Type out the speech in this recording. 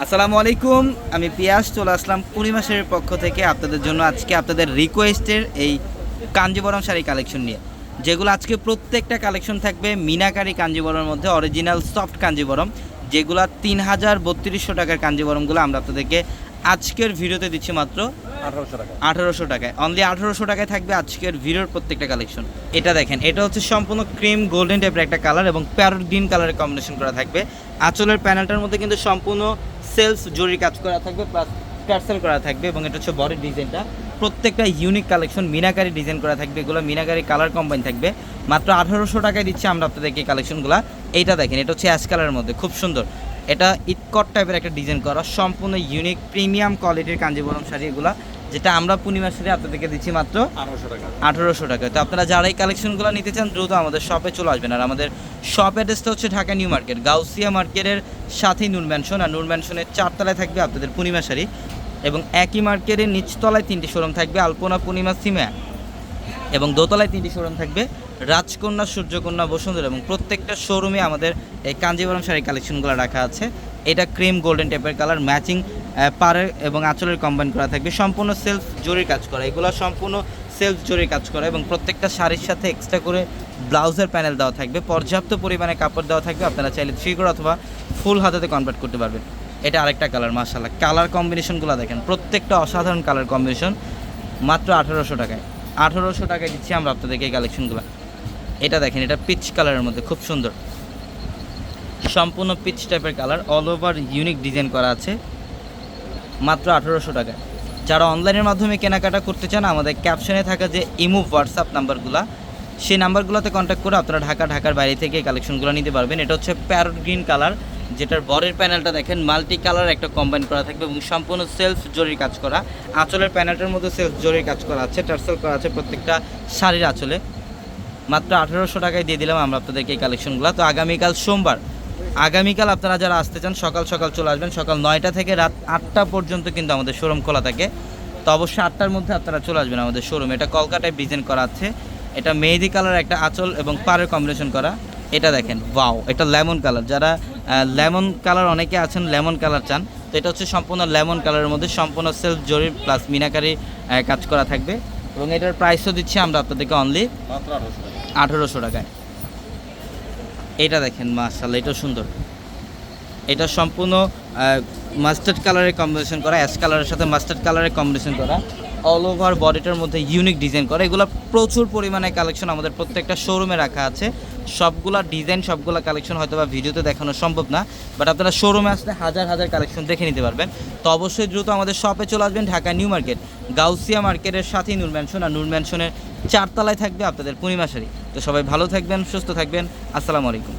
আসসালামু আলাইকুম, আমি পিয়াস চলে আসলাম পূর্ণিমাসের পক্ষ থেকে আপনাদের জন্য আজকে আপনাদের রিকোয়েস্টের এই কাঞ্জিবরম শাড়ি কালেকশন নিয়ে, যেগুলো আজকে প্রত্যেকটা কালেকশন থাকবে মিনাকারি কাঞ্জিবরমের মধ্যে অরিজিনাল সফট কাঞ্জিবরম, যেগুলো ৩,৩২০ টাকার কাঞ্জিবরমগুলো আমরা আপনাদেরকে আজকের ভিডিওতে দিচ্ছি মাত্র ১৮০০ টাকায়। অনলি ১৮০০ টাকায় থাকবে আজকের ভিডিওর প্রত্যেকটা কালেকশন। এটা দেখেন, এটা হচ্ছে সম্পূর্ণ ক্রিম গোল্ডেন টাইপের একটা কালার এবং প্যারট গ্রিন কালারের কম্বিনেশন করা থাকবে। আঁচলের প্যানেলটার মধ্যে কিন্তু সম্পূর্ণ সেলস জরি কাজ করা থাকবে, প্লাস টার্সেল করা থাকবে এবং এটা হচ্ছে বডির ডিজাইনটা প্রত্যেকটা ইউনিক কালেকশন মিনাকারি ডিজাইন করা থাকবে। এগুলো মিনাকারি কালার কম্বাইন থাকবে। মাত্র ১৮০০ টাকায় দিচ্ছি আমরা আপনাদেরকে এই কালেকশনগুলো। এইটা দেখেন, এটা হচ্ছে অ্যাশ কালারের মধ্যে খুব সুন্দর, এটা ইটকট টাইপের একটা ডিজাইন করা সম্পূর্ণ ইউনিক প্রিমিয়াম কোয়ালিটির কাঞ্জিবরম শাড়ি এগুলো, যেটা আমরা পূর্ণিমার শাড়ি আপনাদেরকে দিচ্ছি মাত্র ১৮০০ টাকায়। তো আপনারা যারা এই কালেকশনগুলো নিতে চান দ্রুত আমাদের শপে চলে আসবেন। আর আমাদের শপ অ্যাড্রেসটা হচ্ছে ঢাকা নিউ মার্কেট, গাউসিয়া মার্কেটের সাথেই নূর ম্যানশন, আর নূর ম্যানশনের ৪ তলায় থাকবে আপনাদের পূর্ণিমা শাড়ি এবং একই মার্কেটের নিচতলায় 3টি শোরুম থাকবে, আলপনা, পূর্ণিমা, সিমা, এবং দোতলায় 3টি শোরুম থাকবে, রাজকন্যা, সূর্যকন্যা, বসুন্ধরা, এবং প্রত্যেকটা শোরুমে আমাদের এই কাঞ্জিবরম শাড়ি কালেকশনগুলো রাখা আছে। এটা ক্রিম গোল্ডেন টাইপের কালার, ম্যাচিং পাড়ের এবং আঁচলের কম্বাইন করা থাকবে, সম্পূর্ণ সেলফ জরির কাজ করা, এগুলো সম্পূর্ণ সেলফ জরির কাজ করা এবং প্রত্যেকটা শাড়ির সাথে এক্সট্রা করে ব্লাউজের প্যানেল দেওয়া থাকবে, পর্যাপ্ত পরিমাণে কাপড় দেওয়া থাকবে। আপনারা চাইলে 3 অথবা ফুল হাতাতে কনভার্ট করতে পারবেন। এটা আরেকটা কালার, মাশাআল্লাহ কালার কম্বিনেশনগুলো দেখেন, প্রত্যেকটা অসাধারণ কালার কম্বিনেশন। মাত্র ১৮০০ টাকায়, ১৮০০ টাকায় দিচ্ছি আমরা আপনাদেরকে এই কালেকশনগুলো। এটা দেখেন, এটা পিচ কালারের মধ্যে খুব সুন্দর, সম্পূর্ণ পিচ টাইপের colour, all over unique design করা আছে। মাত্র ১৮০০ টাকায়। যারা অনলাইনের মাধ্যমে কেনাকাটা করতে চান, আমাদের ক্যাপশনে থাকা যে ইমো হোয়াটসঅ্যাপ নাম্বারগুলো, সেই নাম্বারগুলোতে কন্ট্যাক্ট করে আপনারা ঢাকার বাইরে থেকে এই কালেকশনগুলো নিতে পারবেন। এটা হচ্ছে প্যারট গ্রিন কালার, যেটার বডির প্যানেলটা দেখেন মাল্টি কালার একটা কম্বাইন করা থাকবে এবং সম্পূর্ণ সেলফ জরির কাজ করা। আঁচলের প্যানেলটার মধ্যে সেলফ জরির কাজ করা আছে, টার্সেল করা আছে প্রত্যেকটা শাড়ির আঁচলে। মাত্র ১৮০০ টাকায় দিয়ে দিলাম আমরা আপনাদেরকে এই কালেকশনগুলো। তো আগামীকাল সোমবার, আগামীকাল আপনারা যারা আসতে চান সকাল সকাল চলে আসবেন। সকাল ৯টা থেকে রাত ৮টা পর্যন্ত কিন্তু আমাদের শোরুম খোলা থাকে। তো অবশ্যই ৮টার মধ্যে আপনারা চলে আসবেন আমাদের শোরুমে। এটা কলকাতায় ডিজাইন করা আছে, এটা মেহেদি কালার একটা আঁচল এবং পাড়ের কম্বিনেশন করা। এটা দেখেন, ওয়াও, এটা লেমন কালার, যারা লেমন কালার অনেকে আছেন লেমন কালার চান, তো এটা হচ্ছে সম্পূর্ণ লেমন কালারের মধ্যে সম্পূর্ণ সেলফ জরি প্লাস মিনাকারি কাজ করা থাকবে এবং এটার প্রাইসও দিচ্ছি আমরা আপনাদেরকে অনলি ১৮০০ টাকায়। এটা দেখেন, মাশাআল্লাহ এটা সুন্দর, এটা সম্পূর্ণ মাস্টার্ড কালারের কম্বিনেশন করা, অ্যাশ কালারের সাথে মাস্টার্ড কালারের কম্বিনেশন করা, অল ওভার বডিটার মধ্যে ইউনিক ডিজাইন করা। এগুলো প্রচুর পরিমাণে কালেকশন আমাদের প্রত্যেকটা শোরুমে রাখা আছে। সবগুলা ডিজাইন, সবগুলা কালেকশন হয়তো বা ভিডিওতে দেখানো সম্ভব না, বাট আপনারা শোরুমে আসলে হাজার হাজার কালেকশন দেখে নিতে পারবেন। তো অবশ্যই দ্রুত আমাদের শপে চলে আসবেন, ঢাকা নিউ মার্কেট, গাউসিয়া মার্কেটের সাথেই নূর ম্যানশন, আর নূর ম্যানশনের 4 তলায় থাকবে আপনাদের পূর্ণিমা শাড়ি। তো সবাই ভালো থাকবেন, সুস্থ থাকবেন, আসসালামু আলাইকুম।